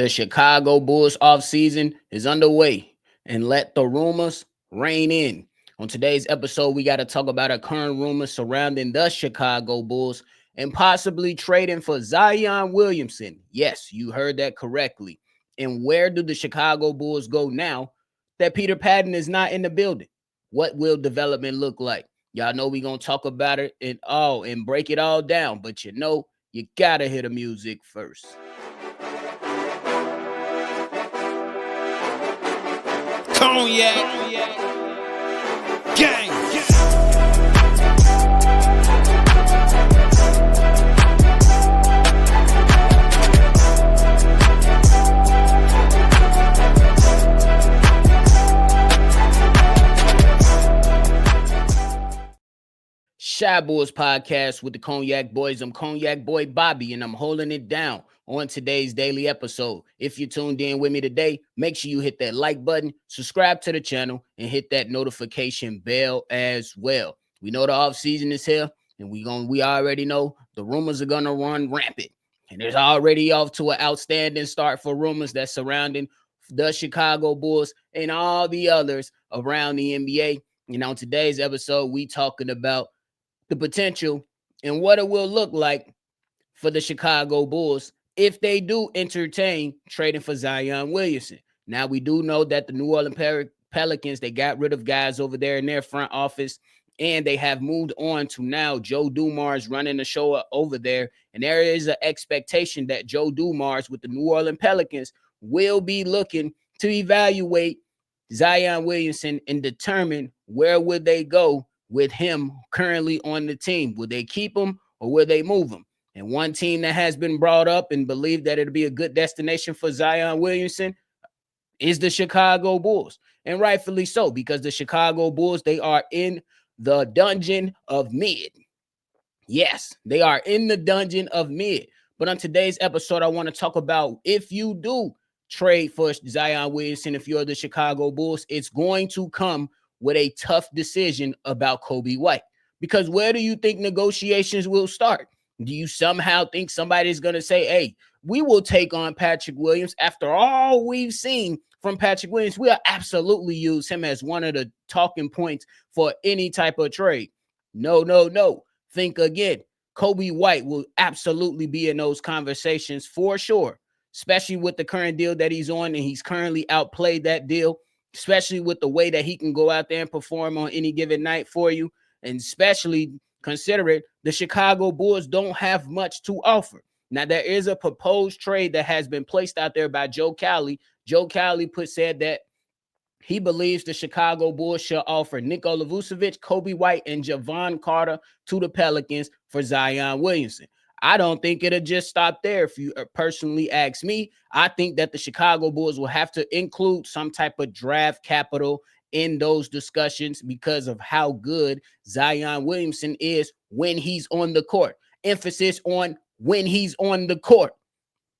The Chicago Bulls offseason is underway, and let the rumors rein in. On today's episode, we got to talk about a current rumor surrounding the Chicago Bulls and possibly trading for Zion Williamson. Yes, you heard that correctly. And where do the Chicago Bulls go now that Peter Patton is not in the building? What will development look like? Y'all know we're going to talk about it and break it all down, but you got to hear the music first. Cognac, gang. Shy Boys podcast with the Cognac Boys. I'm Cognac Boy Bobby, and I'm holding it down on today's daily episode. If you tuned in with me today, make sure you hit that like button, subscribe to the channel, and hit that notification bell as well. We know the off season is here, and we already know the rumors are gonna run rampant. And there's already off to an outstanding start for rumors that's surrounding the Chicago Bulls and all the others around the NBA. And on today's episode, we talking about the potential and what it will look like for the Chicago Bulls if they do entertain trading for Zion Williamson. Now, we do know that the New Orleans Pelicans, they got rid of guys over there in their front office, and they have moved on to now Joe Dumars running the show over there. And there is an expectation that Joe Dumars with the New Orleans Pelicans will be looking to evaluate Zion Williamson and determine where would they go with him currently on the team. Will they keep him or will they move him? And one team that has been brought up and believed that it'll be a good destination for Zion Williamson is the Chicago Bulls. And rightfully so, because the Chicago Bulls, they are in the dungeon of mid. Yes, they are in the dungeon of mid. But on today's episode, I want to talk about if you do trade for Zion Williamson, if you're the Chicago Bulls, it's going to come with a tough decision about Coby White. Because where do you think negotiations will start? Do you somehow think somebody's going to say, hey, we will take on Patrick Williams? After all we've seen from Patrick Williams, we'll absolutely use him as one of the talking points for any type of trade. No. Think again. Coby White will absolutely be in those conversations for sure, especially with the current deal that he's on, and he's currently outplayed that deal, especially with the way that he can go out there and perform on any given night for you, and especially considering the Chicago Bulls don't have much to offer. Now, there is a proposed trade that has been placed out there by Joe Cowley. Joe Cowley said that he believes the Chicago Bulls should offer Nikola Vucevic, Coby White, and Javon Carter to the Pelicans for Zion Williamson. I don't think it'll just stop there. If you personally ask me, I think that the Chicago Bulls will have to include some type of draft capital in those discussions because of how good Zion Williamson is when he's on the court. Emphasis on when he's on the court,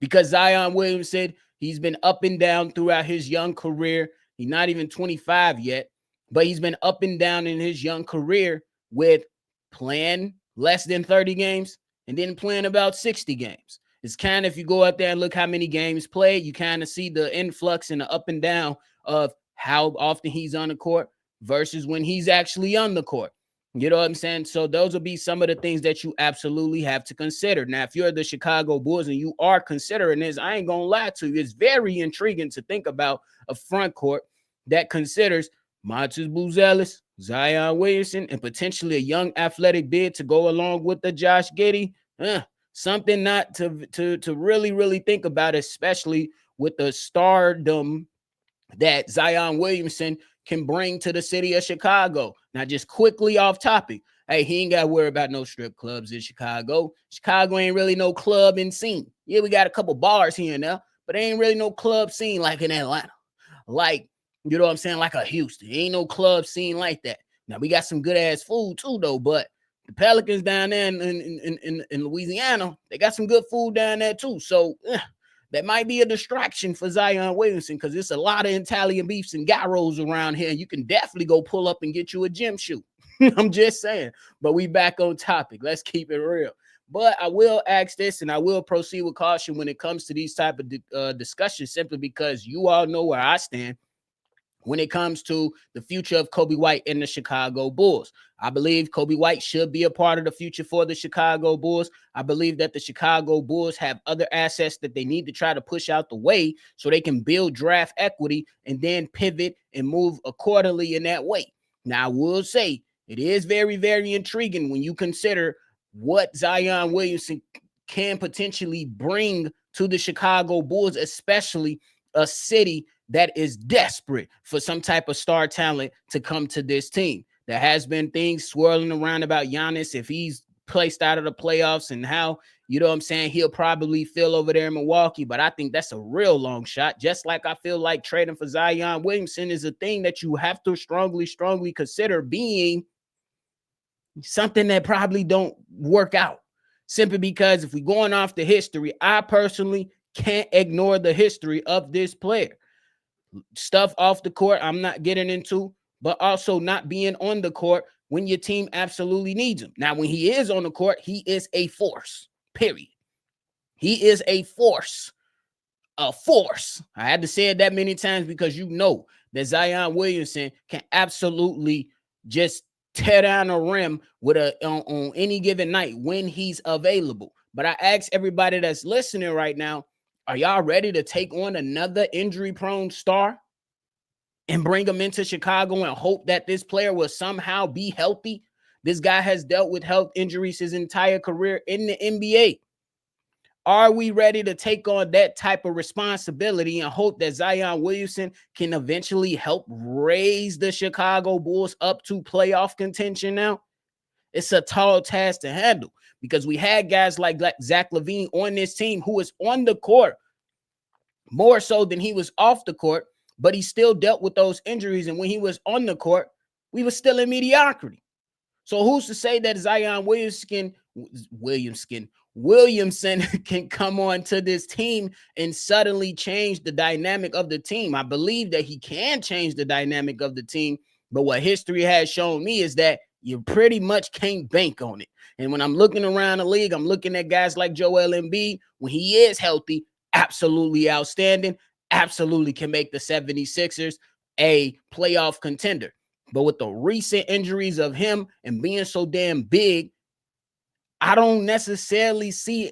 because Zion Williamson, he's been up and down throughout his young career. He's not even 25 yet, but he's been up and down in his young career with playing less than 30 games and then playing about 60 games. It's kind of, if you go out there and look how many games played, you kind of see the influx and the up and down of how often he's on the court versus when he's actually on the court. You know what I'm saying? So those will be some of the things that you absolutely have to consider. Now, if you're the Chicago Bulls and you are considering this, I ain't going to lie to you. It's very intriguing to think about a front court that considers Montes Buzelis, Zion Williamson, and potentially a young athletic bid to go along with the Josh Giddey. Something not to really think about, especially with the stardom that Zion Williamson can bring to the city of Chicago. Now, just quickly off topic. Hey, he ain't got to worry about no strip clubs in Chicago. Chicago ain't really no clubbing scene. Yeah, we got a couple bars here and there, but ain't really no club scene like in Atlanta. Like, you know what I'm saying? Like a Houston. Ain't no club scene like that. Now, we got some good ass food too, though, but the Pelicans down there in Louisiana, they got some good food down there too. So that might be a distraction for Zion Williamson, because there's a lot of Italian beefs and gyros around here. And you can definitely go pull up and get you a gym shoe. I'm just saying. But we back on topic. Let's keep it real. But I will ask this, and I will proceed with caution when it comes to these type of discussions, simply because you all know where I stand when it comes to the future of Coby White and the Chicago Bulls. I believe Coby White should be a part of the future for the Chicago Bulls. I believe that the Chicago Bulls have other assets that they need to try to push out the way so they can build draft equity and then pivot and move accordingly in that way. Now, I will say it is very, very intriguing when you consider what Zion Williamson can potentially bring to the Chicago Bulls, especially a city that is desperate for some type of star talent to come to this team. There has been things swirling around about Giannis if he's placed out of the playoffs and how, you know what I'm saying, he'll probably feel over there in Milwaukee, but I think that's a real long shot. Just like I feel like trading for Zion Williamson is a thing that you have to strongly consider being something that probably don't work out. Simply because if we're going off the history, I personally can't ignore the history of this player. Stuff off the court I'm not getting into, but also not being on the court when your team absolutely needs him. Now, when he is on the court, he is a force, period. He is a force. A force. I had to say it that many times because you know that Zion Williamson can absolutely just tear down a rim with on any given night when he's available. But I ask everybody that's listening right now, are y'all ready to take on another injury-prone star and bring him into Chicago and hope that this player will somehow be healthy? This guy has dealt with health injuries his entire career in the NBA. Are we ready to take on that type of responsibility and hope that Zion Williamson can eventually help raise the Chicago Bulls up to playoff contention now? It's a tall task to handle because we had guys like Zach LaVine on this team who was on the court more so than he was off the court, but he still dealt with those injuries. And when he was on the court, we were still in mediocrity. So who's to say that Zion Williamson can come on to this team and suddenly change the dynamic of the team? I believe that he can change the dynamic of the team, but what history has shown me is that you pretty much can't bank on it. And when I'm looking around the league, I'm looking at guys like Joel Embiid. When he is healthy, absolutely outstanding, absolutely can make the 76ers a playoff contender. But with the recent injuries of him and being so damn big, I don't necessarily see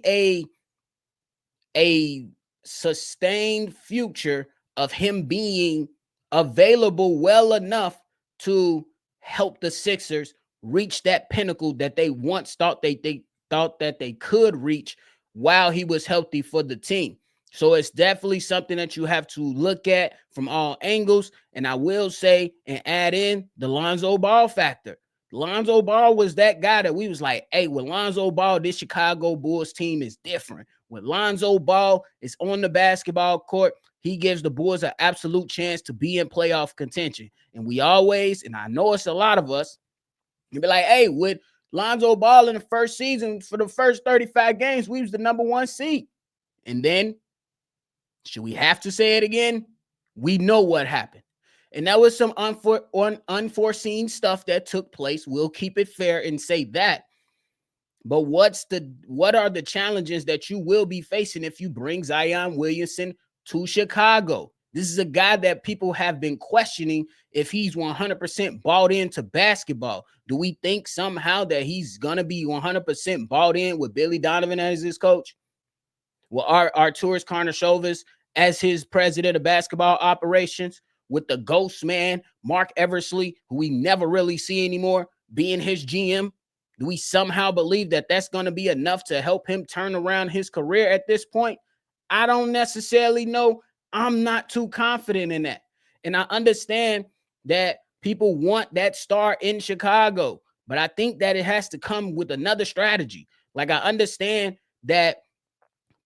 a sustained future of him being available well enough to help the Sixers reach that pinnacle that they once thought they thought that they could reach while he was healthy for the team. So it's definitely something that you have to look at from all angles. And I will say and add in the Lonzo Ball factor. Lonzo Ball was that guy that we was like, hey, with Lonzo Ball, this Chicago Bulls team is different. When Lonzo Ball is on the basketball court, he gives the Bulls an absolute chance to be in playoff contention. And we always, and I know it's a lot of us, you be like, hey, with Lonzo Ball in the first season, for the first 35 games, we was the number one seed. And then, should we have to say it again? We know what happened. And that was some unforeseen stuff that took place. We'll keep it fair and say that. But what are the challenges that you will be facing if you bring Zion Williamson to Chicago? This is a guy that people have been questioning if he's 100% bought into basketball. Do we think somehow that he's going to be 100% bought in with Billy Donovan as his coach? Well, Arturas Karnisovas as his president of basketball operations, with the ghost man, Mark Eversley, who we never really see anymore, being his GM? Do we somehow believe that that's going to be enough to help him turn around his career at this point? I don't necessarily know. I'm not too confident in that. And I understand that people want that star in Chicago, but I think that it has to come with another strategy. Like, I understand that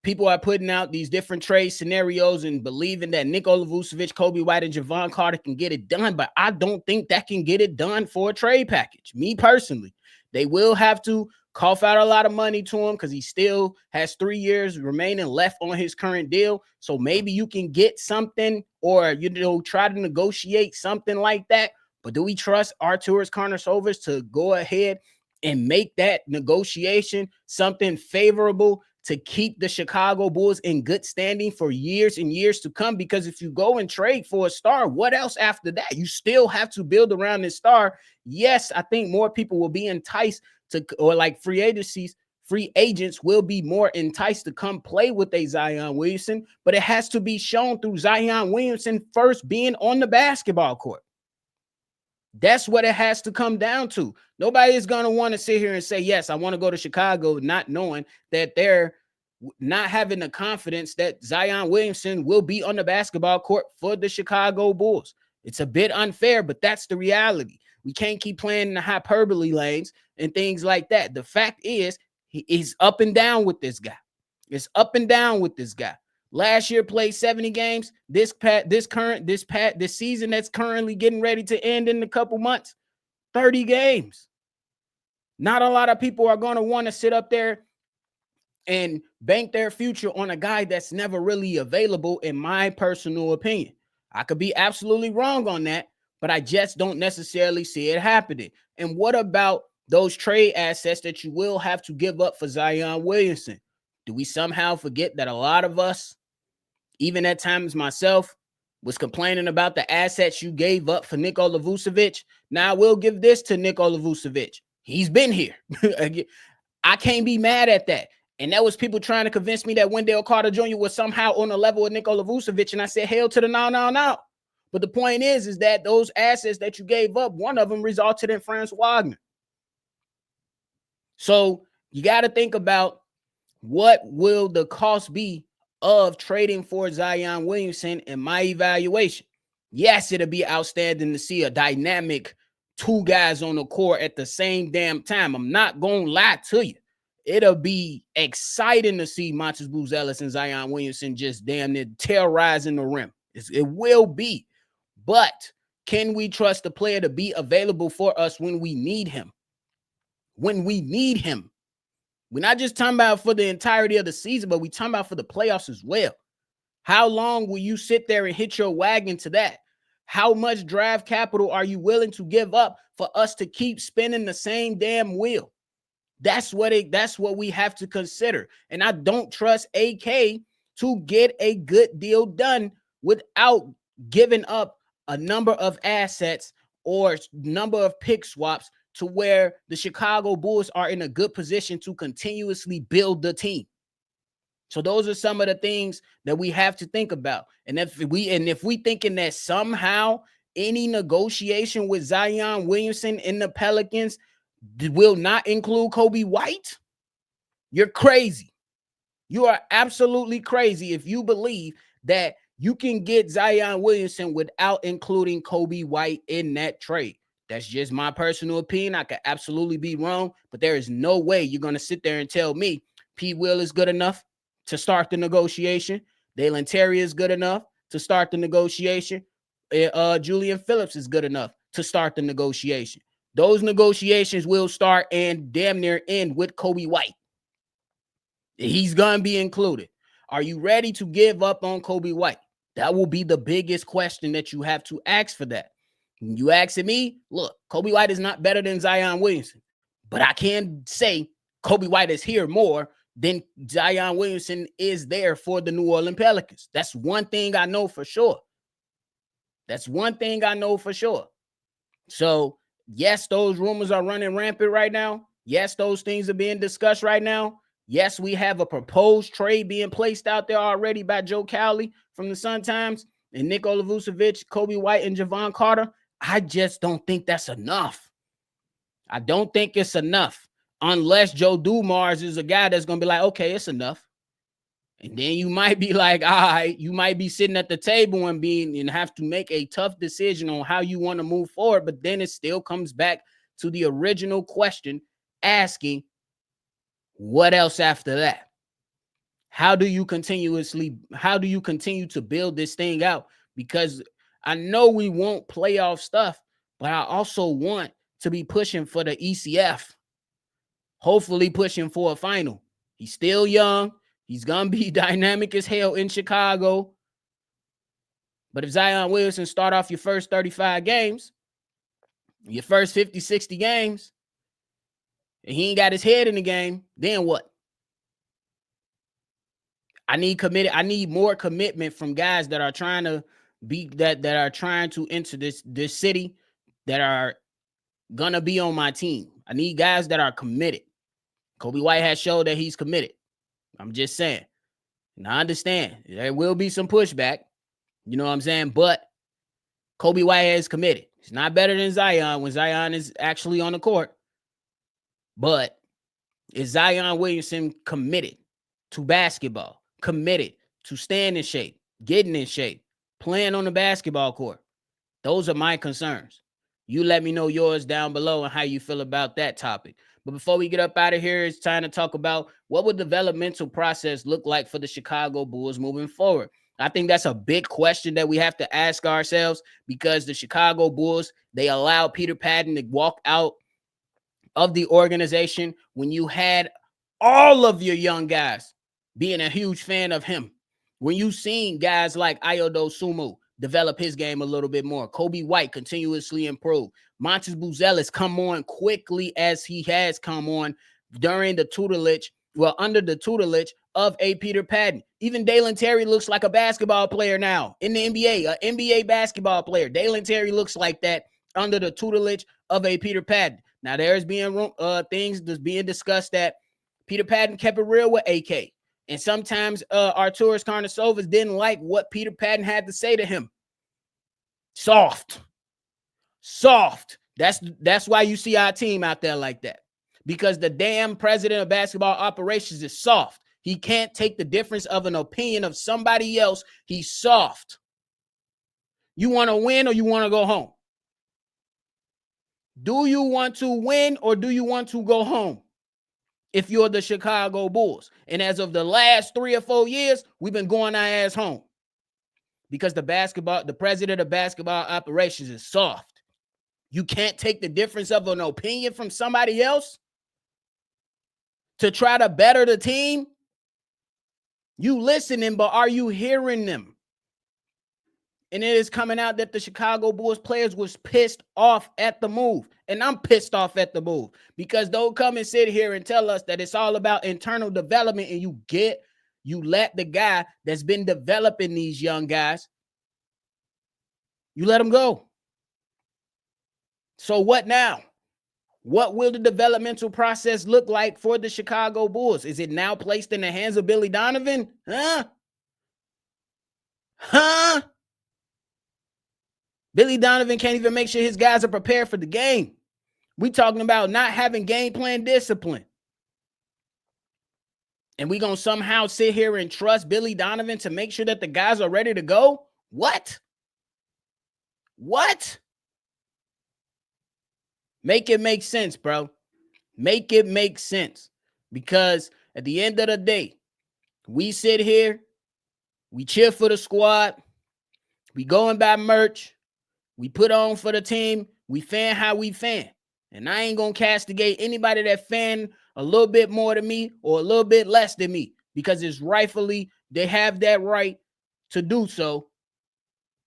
people are putting out these different trade scenarios and believing that Nikola Vucevic, Coby White, and Javon Carter can get it done, but I don't think that can get it done for a trade package. Me personally, they will have to cough out a lot of money to him because he still has 3 years remaining left on his current deal. So maybe you can get something or, try to negotiate something like that. But do we trust Arturas Karnisovas to go ahead and make that negotiation something favorable to keep the Chicago Bulls in good standing for years and years to come. Because if you go and trade for a star, what else after that? You still have to build around this star. Yes, I think more people will be enticed to, or like free agents will be more enticed to come play with a Zion Williamson, but it has to be shown through Zion Williamson first being on the basketball court. That's what it has to come down to. Nobody is going to want to sit here and say, yes, I want to go to Chicago, not knowing that they're not having the confidence that Zion Williamson will be on the basketball court for the Chicago Bulls. It's a bit unfair, but that's the reality. We can't keep playing in the hyperbole lanes and things like that. The fact is, he's up and down with this guy. It's up and down with this guy. Last year played 70 games. This season that's currently getting ready to end in a couple months, 30 games. Not a lot of people are going to want to sit up there and bank their future on a guy that's never really available, in my personal opinion. I could be absolutely wrong on that, but I just don't necessarily see it happening. And what about those trade assets that you will have to give up for Zion Williamson? Do we somehow forget that a lot of us, even at times myself, was complaining about the assets you gave up for Nikola Vucevic? Now, we'll give this to Nikola Vucevic. He's been here. I can't be mad at that. And that was people trying to convince me that Wendell Carter Jr. was somehow on the level of Nikola Vucevic. And I said, hell to the no. But the point is that those assets that you gave up, one of them resulted in Franz Wagner. So you got to think about, what will the cost be of trading for Zion Williamson in my evaluation? Yes, it'll be outstanding to see a dynamic two guys on the court at the same damn time. I'm not going to lie to you. It'll be exciting to see Montes Buzelis and Zion Williamson just damn near terrorizing the rim. It will be. But can we trust the player to be available for us when we need him? When we need him. We're not just talking about for the entirety of the season, but we're talking about for the playoffs as well. How long will you sit there and hit your wagon to that? How much draft capital are you willing to give up for us to keep spinning the same damn wheel? That's what we have to consider. And I don't trust AK to get a good deal done without giving up a number of assets or number of pick swaps to where the Chicago Bulls are in a good position to continuously build the team. So those are some of the things that we have to think about. And if we thinking that somehow any negotiation with Zion Williamson in the Pelicans will not include Coby White, you're crazy. You are absolutely crazy if you believe that you can get Zion Williamson without including Coby White in that trade. That's just my personal opinion. I could absolutely be wrong, but there is no way you're going to sit there and tell me Pete Will is good enough to start the negotiation. Dalen Terry is good enough to start the negotiation. Julian Phillips is good enough to start the negotiation. Those negotiations will start and damn near end with Coby White. He's going to be included. Are you ready to give up on Coby White? That will be the biggest question that you have to ask for that. When you asking me, look, Coby White is not better than Zion Williamson, but I can say Coby White is here more than Zion Williamson is there for the New Orleans Pelicans. That's one thing I know for sure. So, yes, those rumors are running rampant right now. Yes, those things are being discussed right now. Yes, we have a proposed trade being placed out there already by Joe Cowley from the Sun-Times and Nikola Vucevic, Coby White, and Javon Carter. I just don't think that's enough. I don't think it's enough unless Joe Dumars is a guy that's going to be like, okay, it's enough. And then you might be like, all right, you might be sitting at the table and have to make a tough decision on how you want to move forward. But then it still comes back to the original question asking, what else after that? How do you continue to build this thing out? Because I know we want playoff stuff, but I also want to be pushing for the ECF. Hopefully pushing for a final. He's still young. He's going to be dynamic as hell in Chicago. But if Zion Williamson start off your first 35 games, your first 50, 60 games, and he ain't got his head in the game, then what? I need more commitment from guys that are trying to enter this city, that are gonna be on my team. I need guys that are committed. Coby White has showed that he's committed. I'm just saying. And I understand there will be some pushback. You know what I'm saying? But Coby White is committed. He's not better than Zion when Zion is actually on the court. But is Zion Williamson committed to basketball? Committed to staying in shape, getting in shape, playing on the basketball court? Those are my concerns. You let me know yours down below and how you feel about that topic. But before we get up out of here, it's time to talk about what would the developmental process look like for the Chicago Bulls moving forward. I think that's a big question that we have to ask ourselves, because the Chicago Bulls, they allowed Peter Patton to walk out of the organization when you had all of your young guys being a huge fan of him. When you seen guys like Ayo Dosunmu develop his game a little bit more, Coby White continuously improve, Montes Buzelis come on quickly as he has come on during the tutelage, under the tutelage of a Peter Patton. Even Dalen Terry looks like a basketball player now in the NBA, an NBA basketball player. Dalen Terry looks like that under the tutelage of a Peter Patton. Now, there's being things that's being discussed that Peter Patton kept it real with AK. And sometimes Arturas Karnisovas didn't like what Peter Patton had to say to him. Soft. That's why you see our team out there like that. Because the damn president of basketball operations is soft. He can't take the difference of an opinion of somebody else. He's soft. You want to win or you want to go home? Do you want to win or do you want to go home? If you're the Chicago Bulls. And as of the last 3 or 4 years, we've been going our ass home. Because the president of basketball operations is soft. You can't take the difference of an opinion from somebody else to try to better the team. You listening, but are you hearing them? And it is coming out that the Chicago Bulls players was pissed off at the move. And I'm pissed off at the move, because don't come and sit here and tell us that it's all about internal development, and you let the guy that's been developing these young guys, you let him go. So what now? What will the developmental process look like for the Chicago Bulls? Is it now placed in the hands of Billy Donovan? Huh? Billy Donovan can't even make sure his guys are prepared for the game. We talking about not having game plan discipline. And we going to somehow sit here and trust Billy Donovan to make sure that the guys are ready to go? What? Make it make sense, bro. Make it make sense. Because at the end of the day, we sit here, we cheer for the squad, we go and buy merch, we put on for the team, we fan how we fan. And I ain't going to castigate anybody that fan a little bit more than me or a little bit less than me, because it's rightfully, they have that right to do so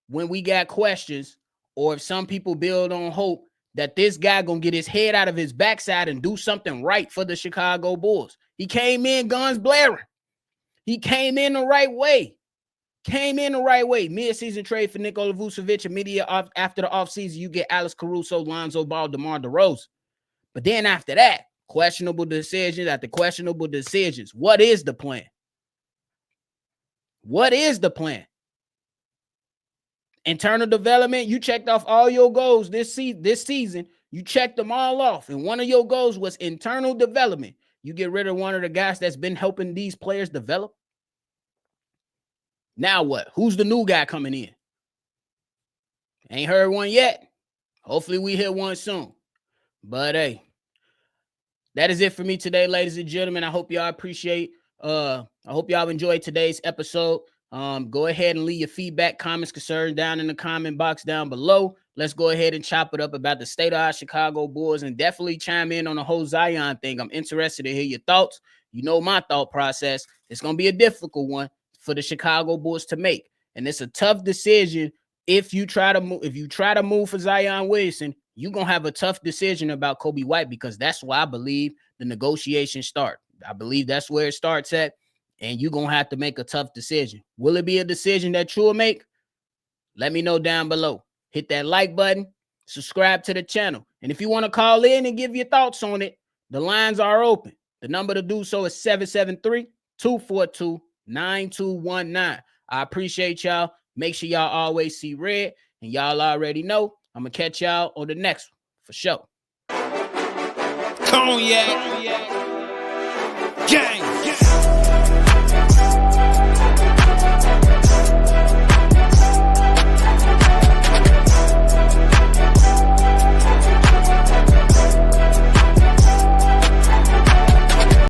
when we got questions, or if some people build on hope that this guy going to get his head out of his backside and do something right for the Chicago Bulls. He came in guns blaring. He came in the right way. Mid-season trade for Nikola Vucevic. Immediate after the offseason, you get Alex Caruso, Lonzo Ball, DeMar DeRozan. But then after that, questionable decisions after questionable decisions. What is the plan? Internal development, you checked off all your goals this season. You checked them all off. And one of your goals was internal development. You get rid of one of the guys that's been helping these players develop. Now what? Who's the new guy coming in? Ain't heard one yet. Hopefully we hear one soon. But hey, that is it for me today, ladies and gentlemen. I hope y'all enjoyed today's episode. Go ahead and leave your feedback, comments, concerns down in the comment box down below. Let's go ahead and chop it up about the state of our Chicago Bulls, and definitely chime in on the whole Zion thing. I'm interested to hear your thoughts. You know my thought process. It's going to be a difficult one for the Chicago Bulls to make. And it's a tough decision. If you try to move for Zion Williamson, you're going to have a tough decision about Coby White, because that's why I believe the negotiations start. I believe that's where it starts at, and you're going to have to make a tough decision. Will it be a decision that you'll make? Let me know down below. Hit that like button, subscribe to the channel. And if you want to call in and give your thoughts on it, the lines are open. The number to do so is 773-242-9219. I appreciate y'all. Make sure y'all always see red, and y'all already know I'm going to catch y'all on the next one for sure. Cognac. Gang.